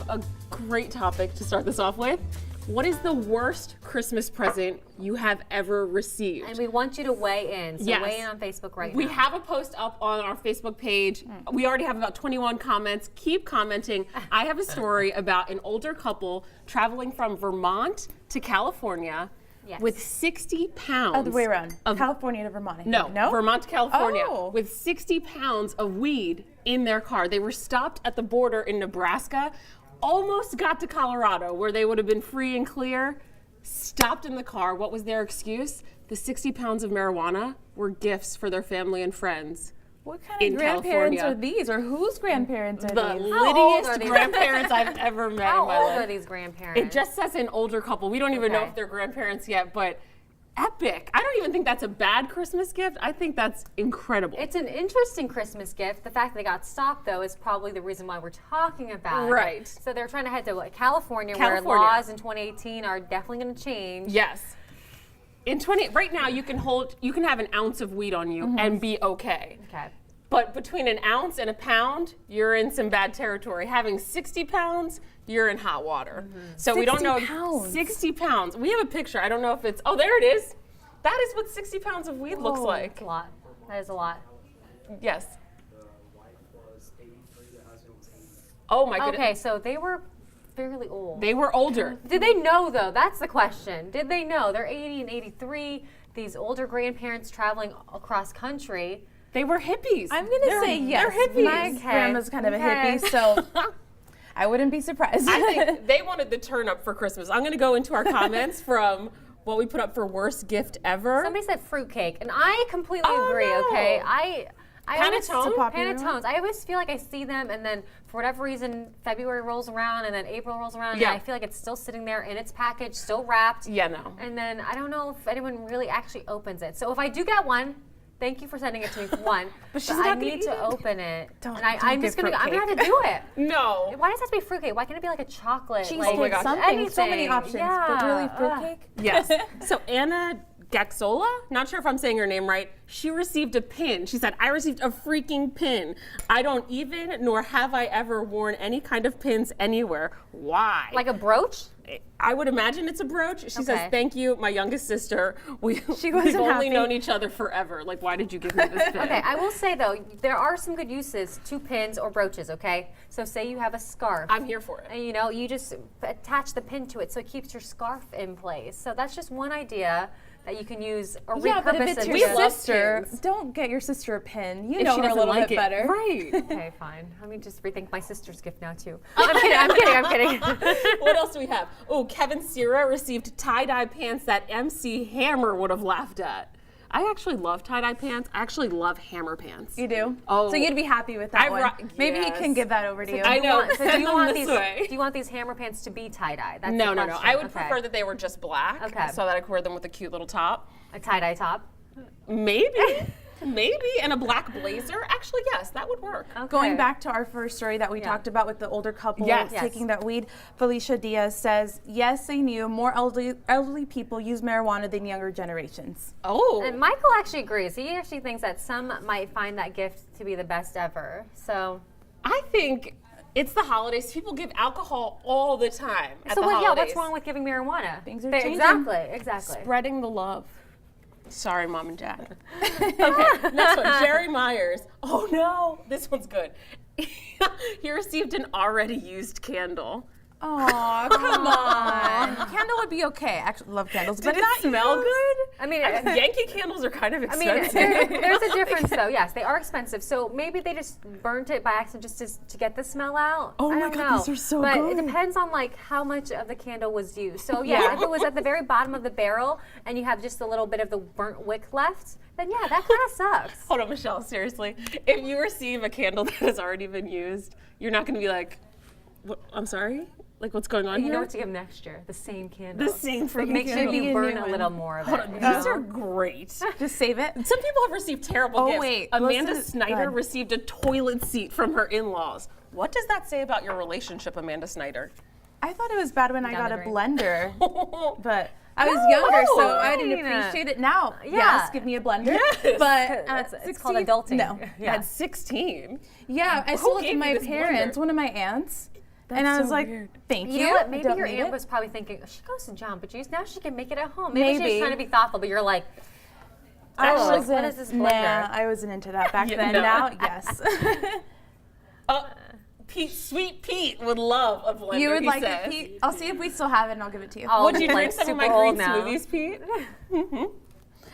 a great topic to start this off with. What is the worst Christmas present you have ever received? And we want you to weigh in. So Yes. weigh in on Facebook right now. We have a post up on our Facebook page. We already have about 21 comments. Keep commenting. I have a story about an older couple traveling from Vermont to California Yes. with 60 pounds. Other way around. Of, California to Vermont. I think. no, Vermont to California Oh. with 60 pounds of weed in their car. They were stopped at the border in Nebraska, almost got to Colorado where they would have been free and clear, stopped in the car. What was their excuse? The 60 pounds of marijuana were gifts for their family and friends. What kind In of grandparents California. are these, or whose grandparents are The these? How old are littiest these? grandparents I've ever met How in my old life. are these grandparents? It just says an older couple. We don't even know Okay. if they're grandparents yet, but epic. I don't even think that's a bad Christmas gift. I think that's incredible. It's an interesting Christmas gift. The fact that they got stopped, though, is probably the reason why we're talking about Right. it. So they're trying to head to California, California. where laws in 2018 are definitely going to change. Yes. Right now you can have an ounce of weed on you and be okay. Okay. But between an ounce and a pound, you're in some bad territory. Having 60 pounds, you're in hot water. So we don't 60 know. pounds. 60 pounds. We have a picture. I don't know if it's, oh, there it is. That is what 60 pounds of weed looks like. That's a lot. That is a lot. Yes. The wife was 83, the husband was 80. Oh my goodness. Okay, so they were fairly old. They were older. Did they know, though? That's the question. Did they know? They're 80 and 83, these older grandparents traveling across country. They were hippies. I'm gonna say yes. They're hippies. My Okay. grandma's kind of a Okay. hippie, so I wouldn't be surprised. I think they wanted the turn up for Christmas. I'm going to go into our comments from what we put up for worst gift ever. Somebody said fruitcake, and I completely Oh, agree. no. Okay, I always- Panettone? It's a popular one. Panettones. I always feel like I see them, and then for whatever reason, February rolls around, and then April rolls around, Yeah. and I feel like it's still sitting there in its package, still wrapped. Yeah, no. And then I don't know if anyone really actually opens it. So if I do get one, thank you for sending it to me for one. but she's I not gonna need eat to it. open it. Don't- and I'm don't just get gonna. I'm gonna have to fruitcake. do it. No. Why does it have to be fruitcake? Why can't it be like a chocolate? Cheesecake, like, Oh my gosh. something, so many anything? options, Yeah. but really fruitcake? Yes. So Anna Gaxola, not sure if I'm saying her name right, she received a pin. She said, I received a freaking pin. I don't even, nor have I ever worn any kind of pins anywhere. Why? Like a brooch? I would imagine it's a brooch. She says, Okay. thank you, my youngest sister. We've wasn't only happy. known each other forever. Like, why did you give me this pin? Okay, I will say though, there are some good uses to pins or brooches, okay? So say you have a scarf. I'm here for it. And you just attach the pin to it so it keeps your scarf in place. So that's just one idea that you can use or Yeah, but if repurpose it's it. your We love sister, pins. don't get your sister a pin. You If know she her a doesn't little like bit it. better. Right. Okay, fine. Let me just rethink my sister's gift now too. I'm kidding, I'm kidding. What else do we have? Oh, Kevin Sierra received tie-dye pants that MC Hammer would have laughed at. I actually love tie-dye pants. I actually love hammer pants. You do? Oh. So you'd be happy with that I one. ro- Maybe he yes. can give that over to you. I know. So do Send you them want this these? way. Do you want these hammer pants to be tie dye? That's No, the no, no. question. I would Okay. prefer that they were just black, Okay. so that I could wear them with a cute little top. a tie dye top. Maybe, maybe, and a black blazer. Actually, yes, that would work. Going Okay. back to our first story that we talked about with the older couple Yes. taking that weed, Felicia Diaz says, yes, they knew more elderly people use marijuana than younger generations. Oh, And Michael actually agrees. He actually thinks that some might find that gift to be the best ever. So, I think it's the holidays. People give alcohol all the time at so the what, yeah, holidays. what's wrong with giving marijuana? Things are They- changing. Exactly. Spreading the love. Sorry, Mom and Dad. Okay, next one. Jerry Myers. Oh no, this one's good. He received an already used candle. Oh, come on. Candle would be okay. Actually, love candles, Did but it not smell used. good? I mean, Yankee candles are kind of I mean, expensive. there's a difference though. Yes, they are expensive. So maybe they just burnt it by accident just to get the smell out. Oh I my don't God, know. these are so but good. it depends on like how much of the candle was used. So yeah, if it was at the very bottom of the barrel and you have just a little bit of the burnt wick left, then yeah, that kind of sucks. Hold on, Michelle, seriously. If you receive a candle that has already been used, you're not going to be like, what, I'm sorry? Like, what's going on You here? know what to give next year? The same candle. The same freaking Make sure candle. you Maybe a burn new a one. little more of Hold it. on, you these know? are great. Just save it. Some people have received terrible Oh, gifts. wait, Amanda listen- Snyder go ahead. received a toilet seat from her in-laws. What does that say about your relationship, Amanda Snyder? I thought it was bad when I Down got a the drain. blender, but I was younger, so I didn't Fine. appreciate it. Now, Yeah. yes, give me a blender. Yes. But It's- at it's called 16, adulting. No. You had 16. Yeah, I Who still looked gave at you my this parents. blender? One of my aunts and I was so like, weird. thank you. You know what? I Maybe don't your need aunt it. was probably thinking, she goes to Jamba Juice, now she can make it at home. Maybe she's Maybe. trying to be thoughtful, but you're like, I oh, wasn't, what is this nah, blender? I wasn't into that back Yeah, then. no. Now, yes. Sweet Pete would love a blender. You would he like says. it, Pete? I'll see if we still have it and I'll give it to you. Oh, Would you like drink some of my super green old now. smoothies, Pete?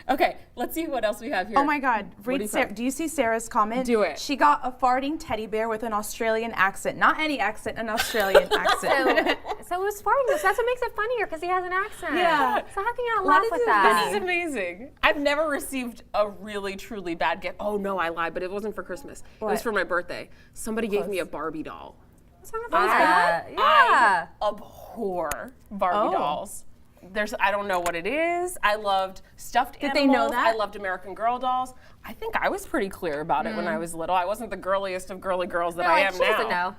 Okay, let's see what else we have here. Oh my God! do you Read Sarah. find? Do you see Sarah's comment? Do it. She got a farting teddy bear with an Australian accent, not any accent, an Australian accent. So it was farting. So that's what makes it funnier because he has an accent. Yeah. So how can you not That laugh is with just that? This is amazing. I've never received a really, truly bad gift. Oh no, I lied, but it wasn't for Christmas. It was What? for my birthday. Somebody gave me a Barbie doll. What's wrong with that? Yeah. I abhor Barbie Oh. dolls. I don't know what it is. I loved stuffed Did animals. they know that? I loved American Girl dolls. I think I was pretty clear about it when I was little. I wasn't the girliest of girly girls that They're I like, am she now. doesn't know.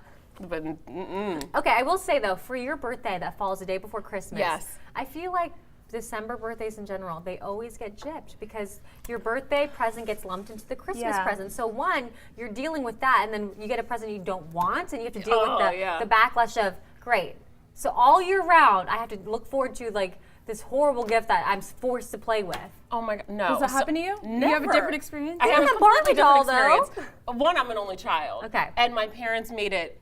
But Okay, I will say though, for your birthday that falls the day before Christmas, Yes. I feel like December birthdays in general, they always get gypped because your birthday present gets lumped into the Christmas Yeah. present. So one, you're dealing with that, and then you get a present you don't want, and you have to deal Oh, with yeah. the backlash of great. So all year round, I have to look forward to like this horrible gift that I'm forced to play with. oh my god, no. Does that happen to you? Never. You have a different experience? I have With a a Barbie completely doll, different experience. One, I'm an only child. Okay. And my parents made it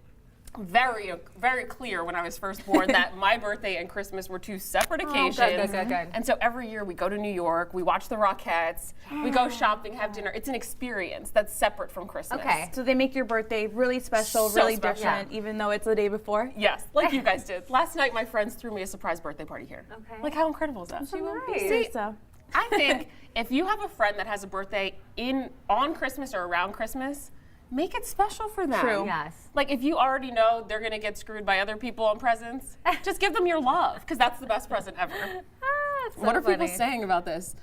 very, very clear when I was first born that my birthday and Christmas were two separate occasions. good. And so every year we go to New York, we watch the Rockettes, we go shopping, have dinner. It's an experience that's separate from Christmas. Okay. So they make your birthday really special, So really special. different, even though it's the day before? Yes, like you guys did. Last night my friends threw me a surprise birthday party here. Okay. Like how incredible is that? Nice. So. I think if you have a friend that has a birthday on Christmas or around Christmas, make it special for them. True. Yes. Like if you already know they're gonna get screwed by other people on presents, just give them your love because that's the best present ever. So What are people funny. saying about this?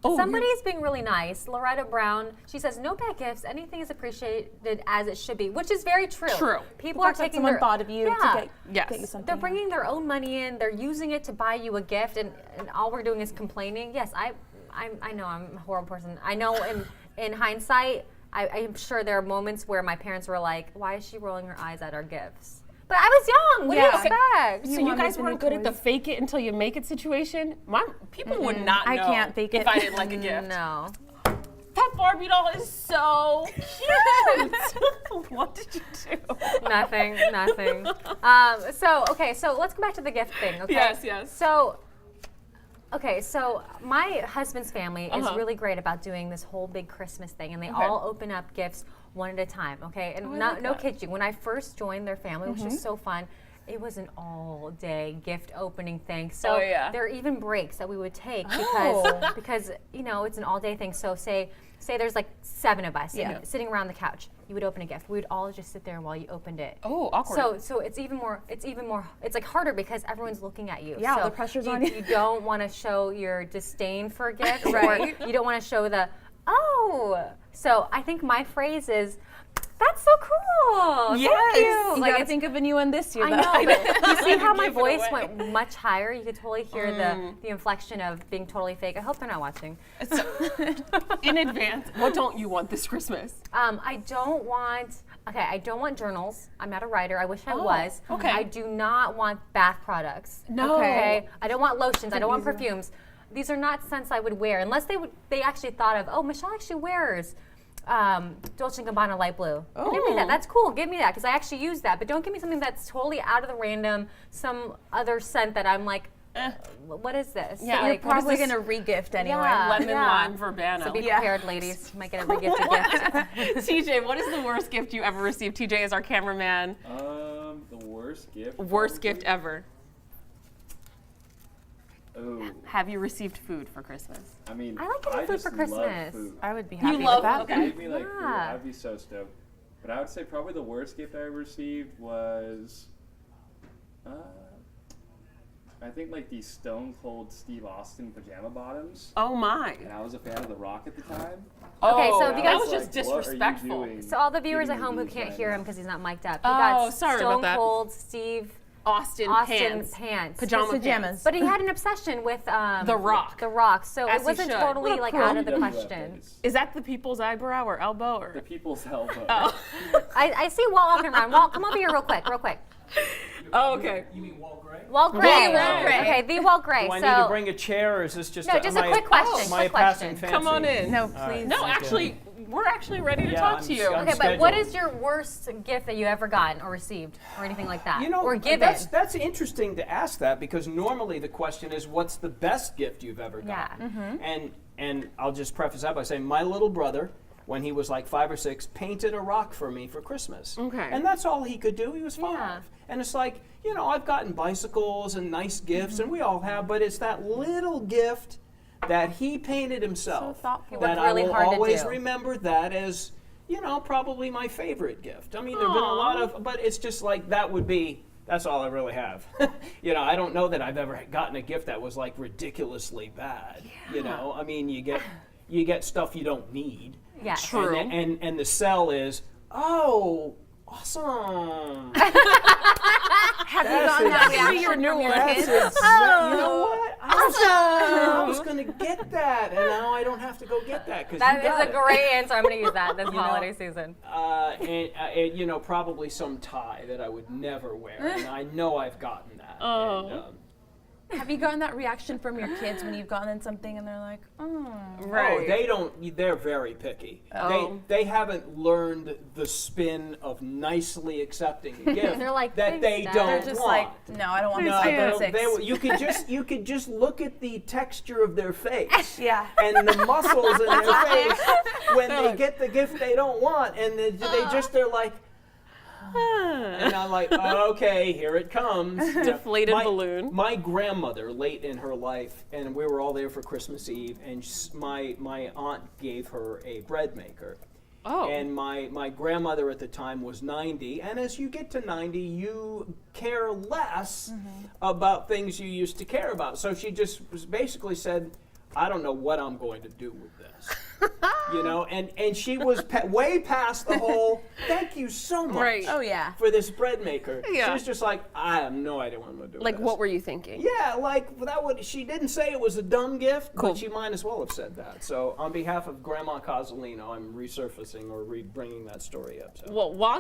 Oh, Somebody's being really nice. Loretta Brown, she says, no bad gifts. Anything is appreciated as it should be, which is very true. True. People The are fact that taking someone their, thought of you Yeah. to Yes. get you something. They're bringing their own money in. They're using it to buy you a gift, and all we're doing is complaining. Yes, I know I'm a horrible person. I know in hindsight, I'm sure there are moments where my parents were like, "Why is she rolling her eyes at our gifts?" But I was young. What do you Yeah. expect? So you wanted guys the weren't new good at the toys. fake it until you make it situation? People would not know I can't fake if it. I didn't like a gift. No. That Barbie doll is so cute. What did you do? Nothing. So let's go back to the gift thing. Okay. Yes. So my husband's family is Uh-huh. really great about doing this whole big Christmas thing, and they all open up gifts one at a time. Okay, and I no like that. kid you, when I first joined their family, which was so fun. It was an all-day gift opening thing. So Oh, yeah. there are even breaks that we would take Oh. because it's an all-day thing. So say there's like 7 of us Yeah. sitting around the couch. You would open a gift. We would all just sit there while you opened it. Oh, awkward. So it's even more. It's like harder because everyone's looking at you. Yeah, so the pressure's on you. You don't want to show your disdain for a gift, Right. or you don't want to show the So I think my phrase is, "That's so cool. Yes. Thank you." You Like gotta it's, think of a new one this year, I though. know, but you see how my Give it voice away. went much higher. You could totally hear the inflection of being totally fake. I hope they're not watching. So, in advance, what don't you want this Christmas? I don't want journals. I'm not a writer. I wish I was. okay. I do not want bath products. No. Okay. I don't want lotions. I don't want perfumes. These are not scents I would wear unless they actually thought of, Michelle actually wears Dolce & Gabbana light blue. Give me that. That's cool. Give me that because I actually use that. But don't give me something that's totally out of the random, some other scent that I'm like, what is this? Yeah, You're Like, what is probably this? gonna re-gift anyway. Yeah. Lemon lime verbena. So be Yeah. prepared, ladies. You might get a regifted gift. TJ, what is the worst gift you ever received? TJ is our cameraman. The worst gift. Worst gift ever. Oh, Have you received food for Christmas? I mean, I like getting food just for love Christmas. food. I would be happy love- with that. okay. Give me like food, Yeah. I'd be so stoked. But I would say probably the worst gift I ever received was, I think like these Stone Cold Steve Austin pajama bottoms. Oh my. And I was a fan of The Rock at the time. Okay, so Oh, if you that guys- was just Like, what are you disrespectful. doing So all the viewers at giving me home who these can't right hear now? him because he's not mic'd up, he Oh, got sorry about Stone that. Cold Steve Austin Austin pants. pants. Pajama Pajamas. pants. But he had an obsession with The Rock. The Rock, so As it he wasn't should. totally What a like pro. out He of the does have question. days. Is that the people's eyebrow or elbow or? The people's elbow. Oh. I see Walt walking around. Walt, come over here real quick. Oh, okay. You mean Walt Gray? Walt Gray. Walt Gray. Okay, the Walt Gray. Do I so need to bring a chair, or is this just No, just a am I quick question, Am I a quick passing question. fancy? Come on in. No, All right. please. No, Thank you. actually, we're actually ready to Yeah, talk I'm to you. s- I'm okay, but what scheduled. is your worst gift that you ever gotten or received or anything like that? You know, or given? that's interesting to ask that, because normally the question is, what's the best gift you've ever Yeah. gotten? And I'll just preface that by saying my little brother, when he was like 5 or 6, painted a rock for me for Christmas. Okay. And that's all he could do. He was 5. Yeah. And it's like, you know, I've gotten bicycles and nice gifts, and we all have, but it's that little gift that he painted himself So thoughtful. He that worked really I will hard to always do. remember that as, you know, probably my favorite gift. I mean, there have been a lot of, but it's just like that would be, that's all I really have. You know, I don't know that I've ever gotten a gift that was like ridiculously bad. You know, I mean, you get stuff you don't need. Yeah. True. And the sell is, oh, awesome. Have you gotten that reaction your new from your one. kids? You know what? I was going to get that, and now I don't have to go get that because That you got is a it. great answer. I'm going to use that this know, holiday season. And you know, probably some tie that I would never wear, and I know I've gotten that. Oh. And, Have you gotten that reaction from your kids when you've gotten something and they're like, oh. Right. Oh, they don't. They're very picky. Oh. They haven't learned the spin of nicely accepting a gift They're like, that "Thanks, they Dad." don't They're just want. like, no, I don't want No, this they iPhone don't- 6. you could just look at the texture of their face Yeah. and the muscles in their face when they get the gift they don't want, and they're like. And I'm like, okay, here it comes. You know, Deflated balloon. My grandmother, late in her life, and we were all there for Christmas Eve, and my aunt gave her a bread maker. Oh. And my grandmother at the time was 90, and as you get to 90, you care less about things you used to care about. So she just basically said, I don't know what I'm going to do with this. You know, and she was way past the whole, thank you so much Right. Oh, yeah. for this bread maker. Yeah. She was just like, I have no idea what I'm going to do Like, with this. what were you thinking? Yeah, like that would. She didn't say it was a dumb gift, Cool. but she might as well have said that. So on behalf of Grandma Cozzolino, I'm resurfacing or bringing that story up. So. Well, while